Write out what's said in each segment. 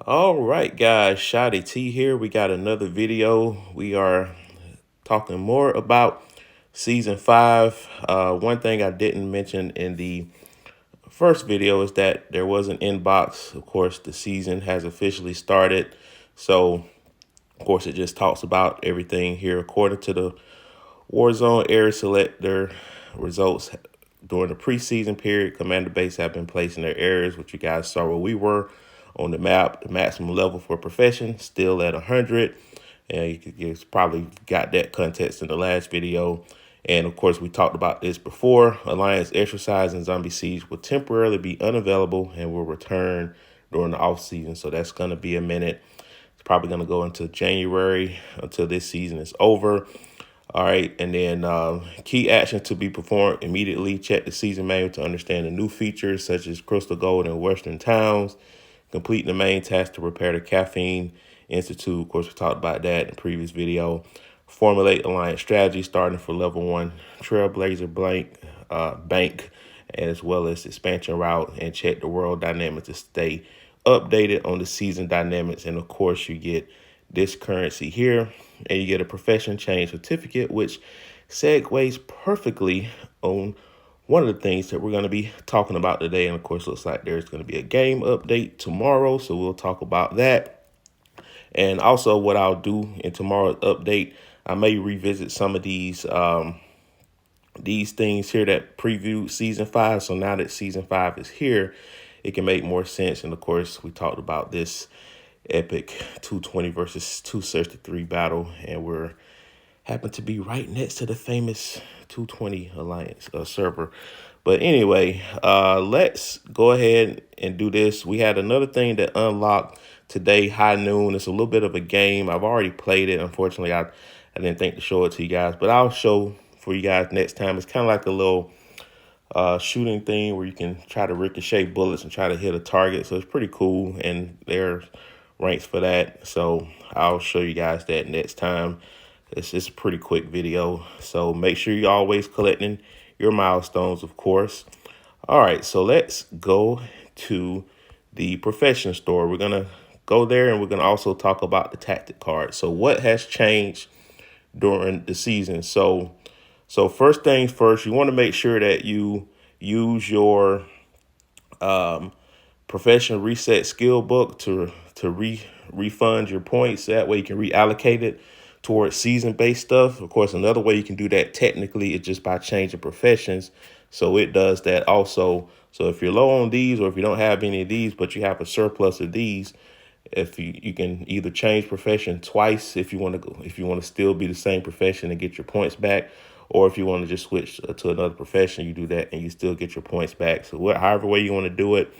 All right, guys, Shotty T here. We got another video. We are talking more about season five. One thing I didn't mention in the first video is that there was an inbox. Of course, the season has officially started. So, of course, it just talks about everything here according to the Warzone area select their results during the preseason period. Commander base have been placed in their areas, which you guys saw where we were on the map. The maximum level for profession still at 100. And you probably got that context in the last video. And of course, we talked about this before. Alliance exercise and zombie siege will temporarily be unavailable and will return during the off season. So that's going to be a minute. It's probably going to go into January until this season is over. All right, and then key actions to be performed immediately. Check the season manual to understand the new features such as Crystal Gold and Western Towns. Complete the main task to repair the Caffeine Institute. Of course, we talked about that in the previous video. Formulate alliance strategy starting for level 1 Trailblazer Bank, as well as expansion route, and check the world dynamics to stay updated on the season dynamics. And of course, you get this currency here, and you get a profession change certificate, which segues perfectly on one of the things that we're going to be talking about today. And of course, looks like there's going to be a game update tomorrow, so we'll talk about that. And also what I'll do in tomorrow's update, I may revisit some of these things here that previewed season 5. So now that season 5 is here, it can make more sense. And of course, we talked about this epic 220 versus 263 battle, and we're happen to be right next to the famous 220 Alliance server. But anyway, let's go ahead and do this. We had another thing that unlocked today, high noon. It's a little bit of a game. I've already played it. Unfortunately, I didn't think to show it to you guys, but I'll show for you guys next time. It's kind of like a little shooting thing where you can try to ricochet bullets and try to hit a target. So it's pretty cool, and there's ranks for that. So I'll show you guys that next time. It's just a pretty quick video. So make sure you're always collecting your milestones, of course. All right, so let's go to the profession store. We're going to go there, and we're going to also talk about the tactic card. So what has changed during the season? So first things first, you want to make sure that you use your profession reset skill book to refund your points. That way you can reallocate it towards season-based stuff. Of course, another way you can do that technically is just by changing professions. So it does that also. So if you're low on these, or if you don't have any of these, but you have a surplus of these, if you can either change profession twice if you want to still be the same profession and get your points back, or if you want to just switch to another profession, you do that and you still get your points back. So however way you want to do it.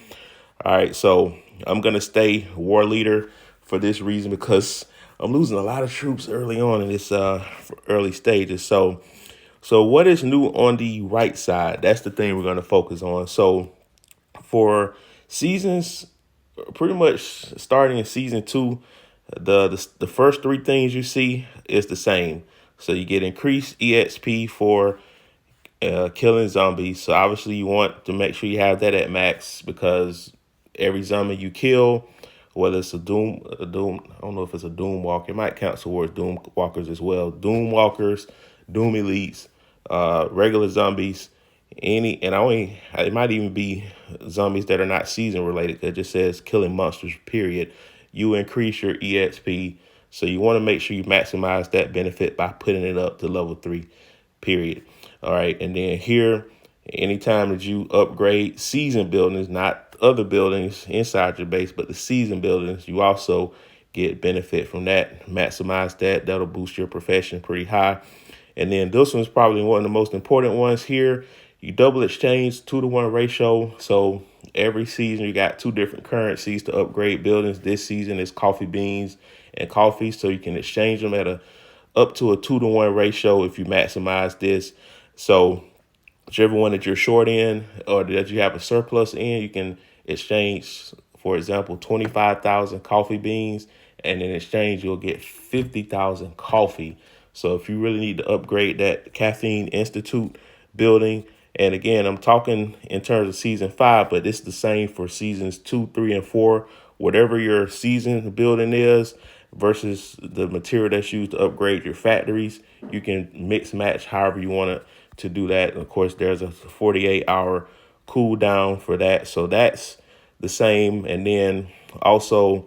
All right, so I'm going to stay war leader for this reason, because I'm losing a lot of troops early on in this early stages. So what is new on the right side? That's the thing we're going to focus on. So for seasons, pretty much starting in season 2, the first 3 things you see is the same. So you get increased EXP for killing zombies. So obviously you want to make sure you have that at max, because every zombie you kill, whether it's a doom, I don't know if it's a doom walker, it might count towards doom walkers as well. Doom walkers, doom elites, regular zombies, it might even be zombies that are not season related. It just says killing monsters, period. You increase your EXP. So you want to make sure you maximize that benefit by putting it up to level 3, period. All right. And then here, anytime that you upgrade season buildings, not other buildings inside your base, but the season buildings, you also get benefit from that. Maximize that. That'll boost your profession pretty high. And then this one's probably one of the most important ones here. You double exchange 2-to-1 ratio. So every season you got 2 different currencies to upgrade buildings. This season is coffee beans and coffee. So you can exchange them at up to a 2-to-1 ratio if you maximize this. So whichever one that you're short in or that you have a surplus in, you can exchange, for example, 25,000 coffee beans, and in exchange you'll get 50,000 coffee. So if you really need to upgrade that Caffeine Institute building, and again, I'm talking in terms of season 5, but it's the same for seasons 2, 3, and 4, whatever your season building is versus the material that's used to upgrade your factories. You can mix match however you want it to do that. And of course, there's a 48-hour cooldown for that. So that's the same. And then also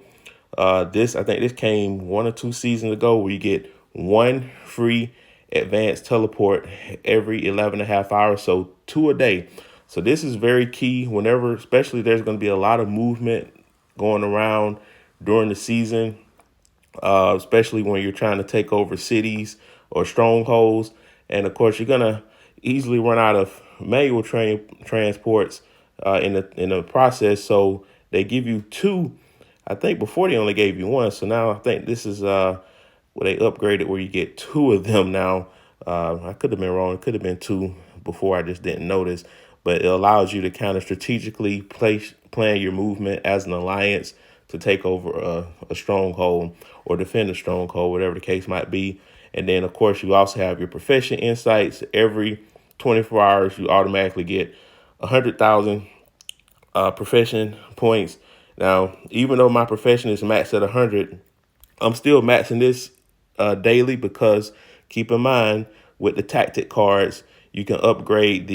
this, I think this came 1 or 2 seasons ago, where you get one free advanced teleport every 11 and a half hours. So 2 a day. So this is very key whenever, especially there's going to be a lot of movement going around during the season, especially when you're trying to take over cities or strongholds. And of course, you're going to easily run out of manual transports in the process. So they give you two. I think before they only gave you one. So now I think this is where they upgraded where you get two of them now. I could have been wrong. It could have been two before. I just didn't notice. But it allows you to kind of strategically plan your movement as an alliance to take over a stronghold or defend a stronghold, whatever the case might be. And then, of course, you also have your profession insights. Every 24 hours, you automatically get 100,000 profession points. Now, even though my profession is maxed at 100, I'm still maxing this daily because keep in mind with the tactic cards, you can upgrade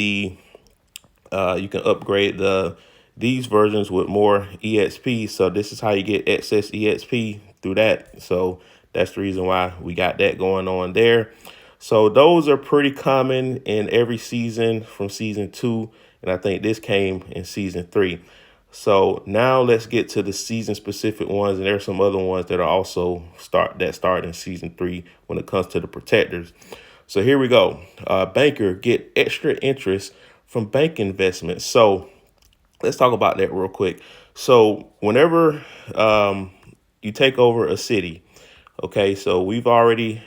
these versions with more EXP. So this is how you get excess EXP through that. So that's the reason why we got that going on there. So those are pretty common in every season from season 2. And I think this came in season 3. So now let's get to the season specific ones. And there's some other ones that are also start in season 3 when it comes to the protectors. So here we go. Banker, get extra interest from bank investments. So let's talk about that real quick. So whenever you take over a city, okay, so we've already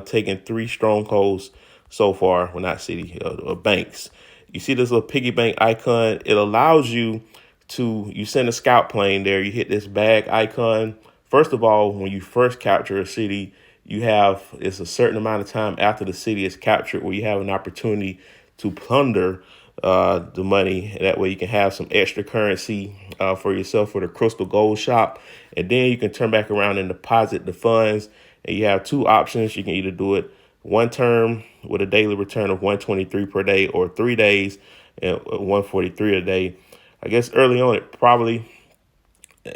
taken 3 strongholds so far. Well, not city, banks. You see this little piggy bank icon? It allows you you send a scout plane there. You hit this bag icon. First of all, when you first capture a city, it's a certain amount of time after the city is captured where you have an opportunity to plunder the money. That way you can have some extra currency for yourself for the Crystal Gold Shop. And then you can turn back around and deposit the funds. And you have 2 options. You can either do it 1 term with a daily return of 123 per day, or 3 days and 143 a day. I guess early on it probably,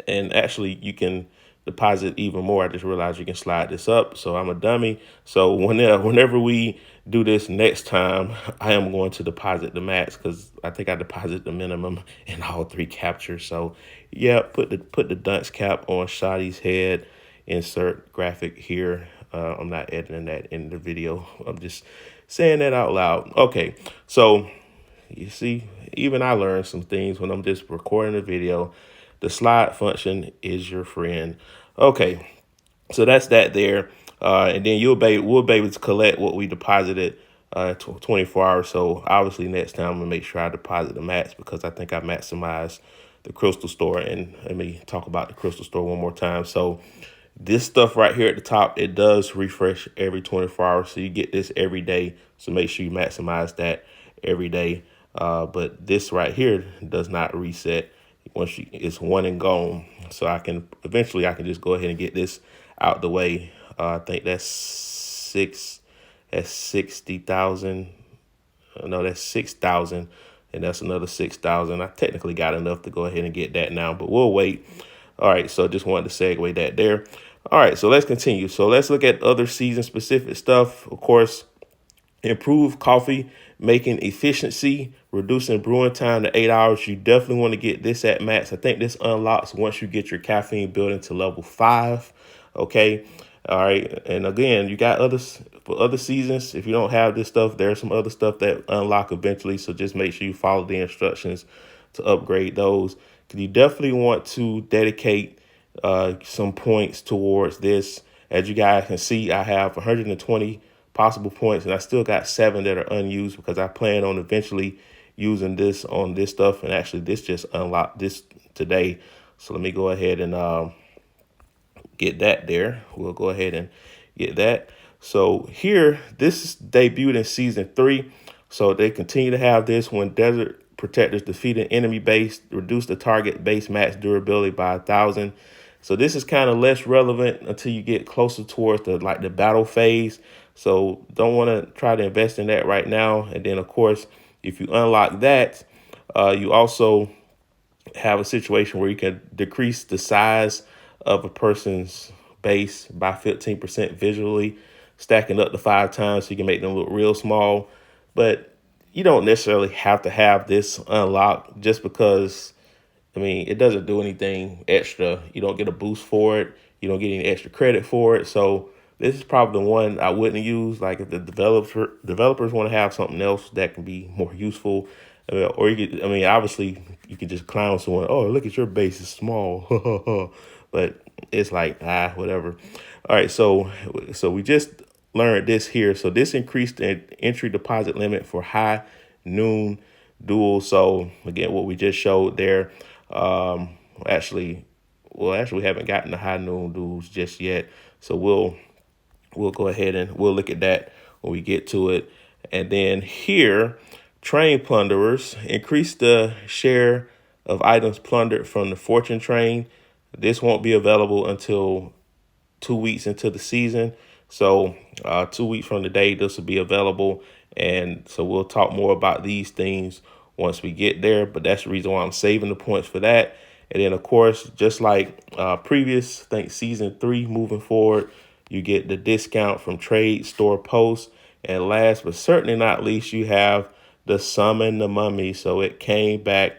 and actually you can deposit even more. I just realized you can slide this up. So I'm a dummy. So whenever we do this next time, I am going to deposit the max because I think I deposit the minimum in all 3 captures. So yeah, put the dunce cap on Shotty's head. Insert graphic here. I'm not editing that in the video. I'm just saying that out loud. Okay, so you see, even I learned some things when I'm just recording a video. The slide function is your friend. Okay, so that's that there. And then we'll be able to collect what we deposited 24 hours. So obviously next time I'm going to make sure I deposit the max because I think I maximized the Crystal Store. And let me talk about the Crystal Store one more time. So this stuff right here at the top, it does refresh every 24 hours. So you get this every day. So make sure you maximize that every day. But this right here does not reset once it's one and gone. So I can just go ahead and get this out the way. I think that's 60,000. No, that's 6,000. And that's another 6,000. I technically got enough to go ahead and get that now, but we'll wait. All right, so just wanted to segue that there. All right, so let's continue. So let's look at other season specific stuff. Of course, improve coffee making efficiency, reducing brewing time to 8 hours. You definitely want to get this at max. I think this unlocks once you get your caffeine building to level 5. Okay. All right. And again, you got others for other seasons. If you don't have this stuff, there's some other stuff that unlock eventually. So just make sure you follow the instructions to upgrade those. Because you definitely want to dedicate some points towards this. As you guys can see, I have 120 possible points, and I still got 7 that are unused because I plan on eventually using this on this stuff. And actually, this just unlocked this today. So let me go ahead and get that there. We'll go ahead and get that. So here, this debuted in season 3. So they continue to have this when Desert protectors defeat an enemy base, reduce the target base max durability by 1,000. So this is kind of less relevant until you get closer towards the battle phase. So don't want to try to invest in that right now. And then of course, if you unlock that, you also have a situation where you can decrease the size of a person's base by 15% visually, stacking up to 5 times so you can make them look real small. But you don't necessarily have to have this unlocked just because, I mean, it doesn't do anything extra. You don't get a boost for it. You don't get any extra credit for it. So this is probably the one I wouldn't use. Like if the developers want to have something else that can be more useful, or you could, I mean, obviously you could just clown someone. Oh, look at your base is small, but it's like whatever. All right, so we just learned this here. So this increased the entry deposit limit for high noon duel. So again, what we just showed there. Um, actually, we haven't gotten the high noon duels just yet. So we'll go ahead and we'll look at that when we get to it. And then here, train plunderers increase the share of items plundered from the fortune train. This won't be available until 2 weeks into the season. So 2 weeks from today, this will be available. And so we'll talk more about these things once we get there. But that's the reason why I'm saving the points for that. And then, of course, just like previous, I think season 3 moving forward, you get the discount from trade store posts. And last but certainly not least, you have the summon the mummy. So it came back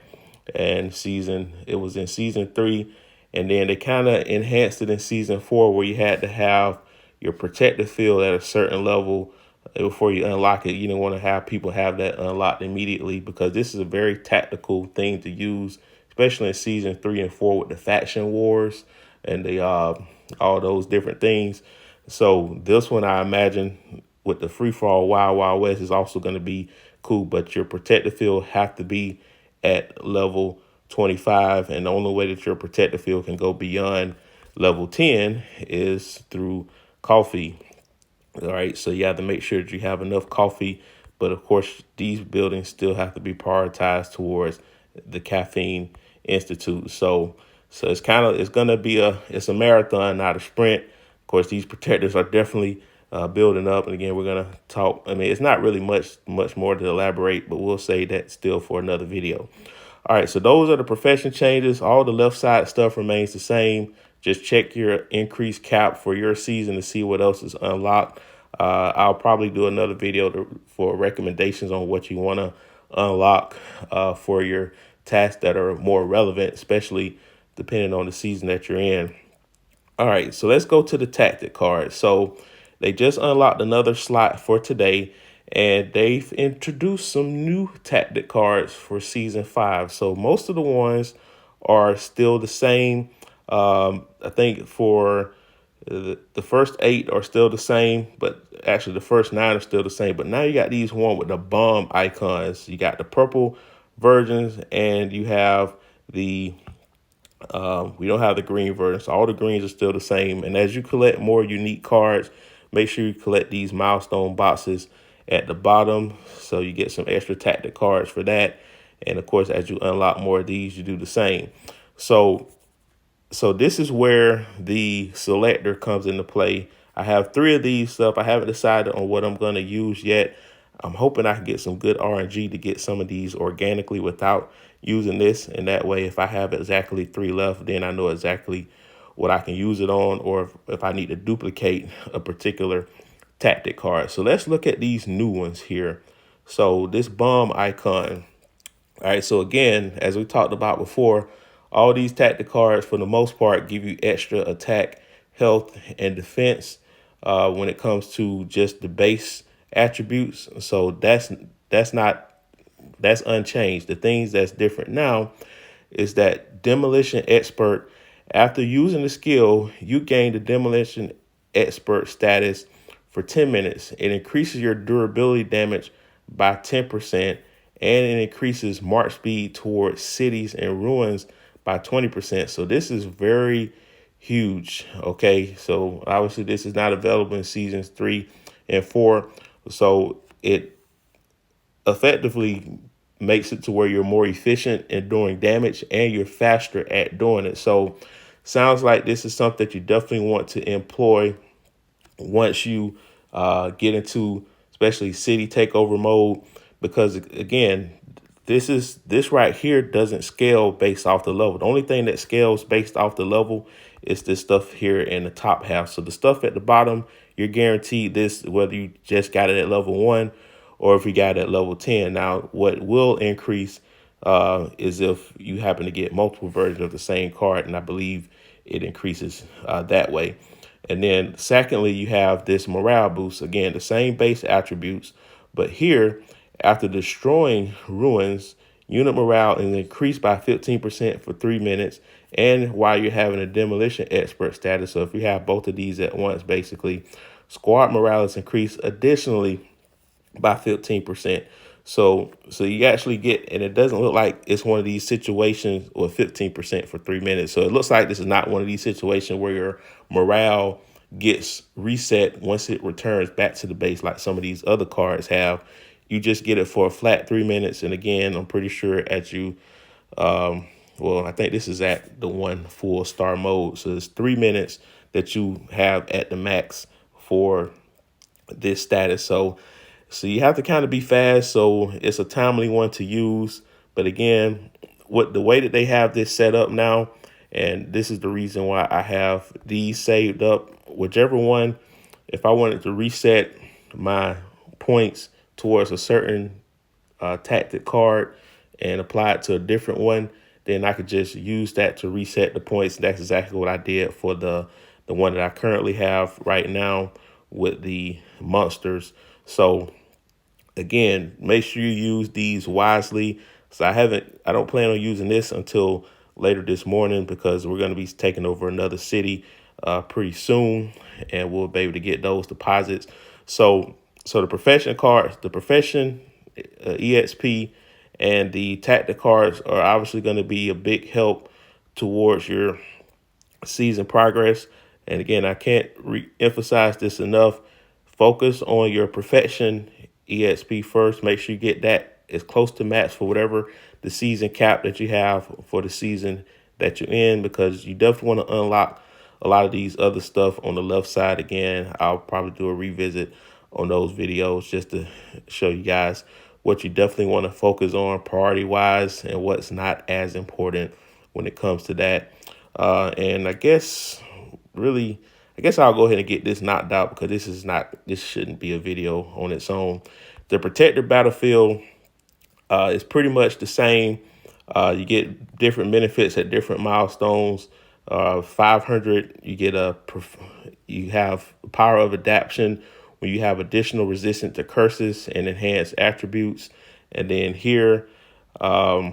and it was in season 3. And then they kind of enhanced it in season 4 where you had to have your protective field at a certain level before you unlock it. You don't want to have people have that unlocked immediately because this is a very tactical thing to use, especially in season 3 and 4 with the faction wars and the all those different things. So this one, I imagine, with the free for all Wild Wild West is also going to be cool, but your protective field have to be at level 25, and the only way that your protective field can go beyond level 10 is through coffee. All right, so you have to make sure that you have enough coffee, but of course these buildings still have to be prioritized towards the Caffeine Institute. So it's gonna be it's a marathon, not a sprint. Of course, these protectors are definitely building up, and again, we're gonna talk. I mean, it's not really much more to elaborate, but we'll say that still for another video. All right, so those are the profession changes. All the left side stuff remains the same. Just check your increased cap for your season to see what else is unlocked. I'll probably do another video for recommendations on what you want to unlock for your tasks that are more relevant, especially depending on the season that you're in. All right, so let's go to the tactic card. So they just unlocked another slot for today, and they've introduced some new tactic cards for season 5. So most of the ones are still the same. I think for the first 8 are still the same, but actually the first 9 are still the same. But now you got these one with the bomb icons. You got the purple versions, and you have the we don't have the green version, so all the greens are still the same. And as you collect more unique cards, make sure you collect these milestone boxes at the bottom, so you get some extra tactic cards for that. And of course, as you unlock more of these, you do the same. So this is where the selector comes into play. I have 3 of these stuff. I haven't decided on what I'm going to use yet. I'm hoping I can get some good RNG to get some of these organically without using this. And that way, if I have exactly 3 left, then I know exactly what I can use it on, or if I need to duplicate a particular tactic card. So let's look at these new ones here. So this bomb icon. All right, so again, as we talked about before, all these tactic cards, for the most part, give you extra attack, health, and defense when it comes to just the base attributes. So that's unchanged. The things that's different now is that Demolition Expert, after using the skill, you gain the Demolition Expert status for 10 minutes. It increases your durability damage by 10%, and it increases march speed towards cities and ruins by 20%. So this is very huge. Okay, so obviously this is not available in seasons 3 and 4. So it effectively makes it to where you're more efficient in doing damage and you're faster at doing it. So sounds like this is something that you definitely want to employ once you get into especially city takeover mode, because again, this right here doesn't scale based off the level. The only thing that scales based off the level is this stuff here in the top half. So the stuff at the bottom, you're guaranteed this whether you just got it at level 1 or if you got it at level 10. Now what will increase is if you happen to get multiple versions of the same card, and I believe it increases that way. And then secondly, you have this morale boost. Again, the same base attributes, but here, after destroying ruins, unit morale is increased by 15% for 3 minutes, and while you're having a demolition expert status. So if you have both of these at once, basically, squad morale is increased additionally by 15%. So you actually get, and it doesn't look like it's one of these situations with 15% for 3 minutes. So it looks like this is not one of these situations where your morale gets reset once it returns back to the base like some of these other cards have. You just get it for a flat 3 minutes. And again, I'm pretty sure at you, well, I think this is at the 1 full star mode. So it's 3 minutes that you have at the max for this status. So you have to kind of be fast. So it's a timely one to use. But again, what the way that they have this set up now, and this is the reason why I have these saved up, whichever one, if I wanted to reset my points towards a certain tactic card and apply it to a different one, then I could just use that to reset the points. That's exactly what I did for the one that I currently have right now with the monsters. So again, make sure you use these wisely. So I don't plan on using this until later this morning, because we're going to be taking over another city pretty soon, and we'll be able to get those deposits. So the profession cards, the profession EXP, and the tactic cards are obviously going to be a big help towards your season progress. And again, I can't re-emphasize this enough. Focus on your perfection EXP first. Make sure you get that as close to max for whatever the season cap that you have for the season that you're in, because you definitely want to unlock a lot of these other stuff on the left side. Again, I'll probably do a revisit on those videos just to show you guys what you definitely want to focus on priority wise and what's not as important when it comes to that. And I guess I'll go ahead and get this knocked out, because this shouldn't be a video on its own. The protector battlefield is pretty much the same. You get different benefits at different milestones. 500, you have power of adaptation when you have additional resistance to curses and enhanced attributes. And then here, the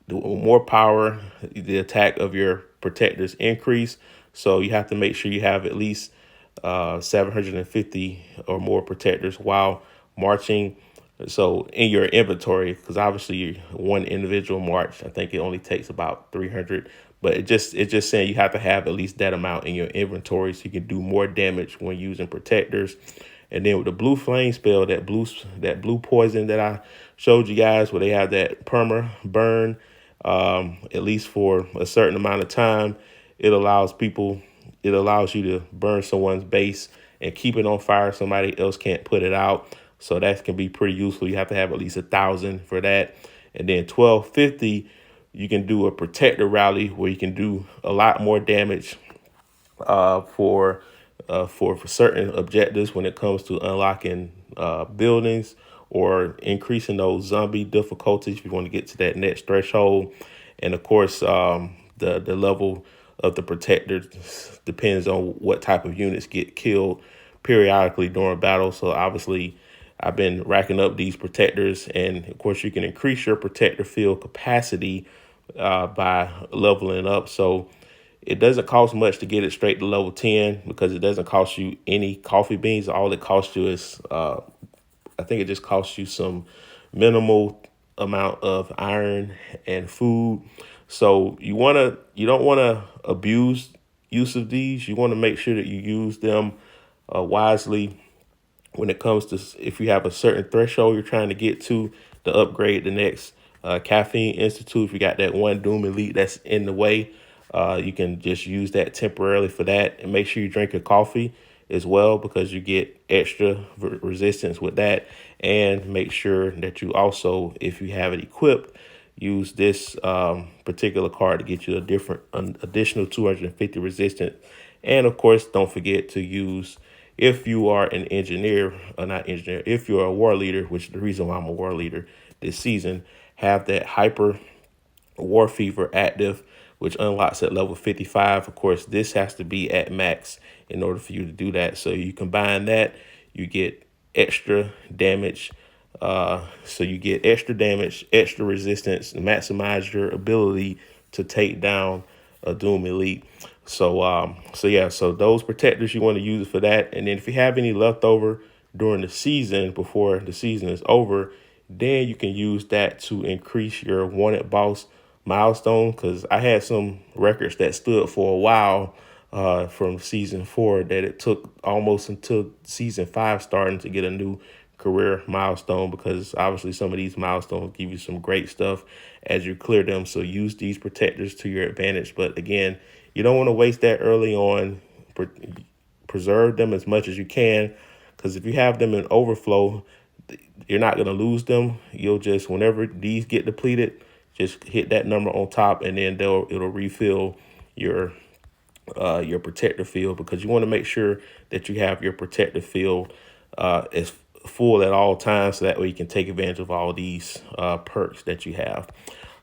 more power, the attack of your protectors increase. So you have to make sure you have at least 750 or more protectors while marching. So in your inventory, because obviously one individual march, I think it only takes about 300, but it's just saying you have to have at least that amount in your inventory so you can do more damage when using protectors. And then with the blue flame spell, that blue poison that I showed you guys, where they have that perma burn, at least for a certain amount of time, it allows you to burn someone's base and keep it on fire. Somebody else can't put it out. So that can be pretty useful. You have to have at least 1,000 for that. And then 1250, you can do a protector rally where you can do a lot more damage for certain objectives when it comes to unlocking buildings or increasing those zombie difficulties if you want to get to that next threshold. And of course, the level of the protector depends on what type of units get killed periodically during battle. So obviously, I've been racking up these protectors, and of course, you can increase your protector field capacity by leveling up. So it doesn't cost much to get it straight to level 10, because it doesn't cost you any coffee beans. All it costs you is, I think it just costs you some minimal amount of iron and food. So you don't want to abuse use of these. You want to make sure that you use them wisely when it comes to, if you have a certain threshold you're trying to get to, to upgrade the next Caffeine Institute. If you got that one Doom Elite that's in the way, you can just use that temporarily for that. And make sure you drink your coffee as well, because you get extra resistance with that. And make sure that you also, if you have it equipped, use this particular card to get you a different additional 250 resistance. And of course, don't forget to use, if you are an engineer, or not engineer, if you're a war leader, which is the reason why I'm a war leader this season, have that hyper war fever active, which unlocks at level 55. Of course, this has to be at max in order for you to do that. So you combine that, you get extra damage. So you get extra damage, extra resistance, maximize your ability to take down a Doom Elite. So those protectors, you want to use it for that. And then if you have any leftover during the season, before the season is over, then you can use that to increase your wanted boss milestone. Because I had some records that stood for a while from season 4 that it took almost until season 5 starting to get a new career milestone, because obviously some of these milestones give you some great stuff as you clear them. So use these protectors to your advantage. But again, you don't want to waste that early on. Preserve them as much as you can, because if you have them in overflow, you're not going to lose them. You'll just, whenever these get depleted, just hit that number on top, and then it'll refill your protector field, because you want to make sure that you have your protector field as full at all times, so that way you can take advantage of all these perks that you have.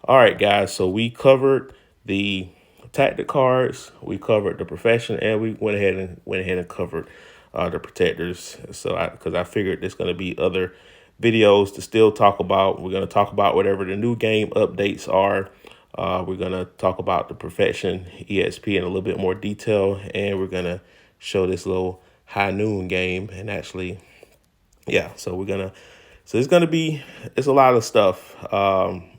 All right, guys, so we covered the tactic cards, we covered the profession, and we went ahead and covered the protectors. So because I figured there's going to be other videos to still talk about. We're going to talk about whatever the new game updates are. We're going to talk about the Profession EXP in a little bit more detail, and we're going to show this little High Noon game. And actually, yeah, so it's a lot of stuff.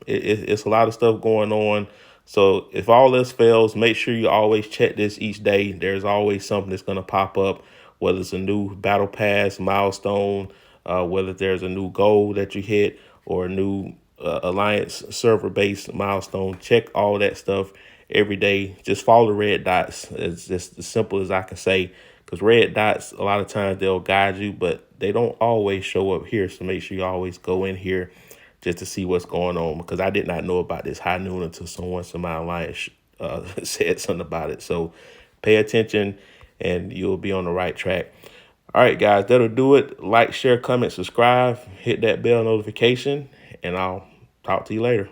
It's a lot of stuff going on. So if all this fails, make sure you always check this each day. There's always something that's going to pop up, whether it's a new battle pass milestone, whether there's a new goal that you hit, or a new Alliance server-based milestone. Check all that stuff every day. Just follow the red dots. It's just as simple as I can say, because red dots, a lot of times they'll guide you, but they don't always show up here. So make sure you always go in here just to see what's going on, because I did not know about this High Noon until someone in my alliance said something about it. So pay attention and you'll be on the right track. All right, guys, that'll do it. Like, share, comment, subscribe, hit that bell notification, and I'll talk to you later.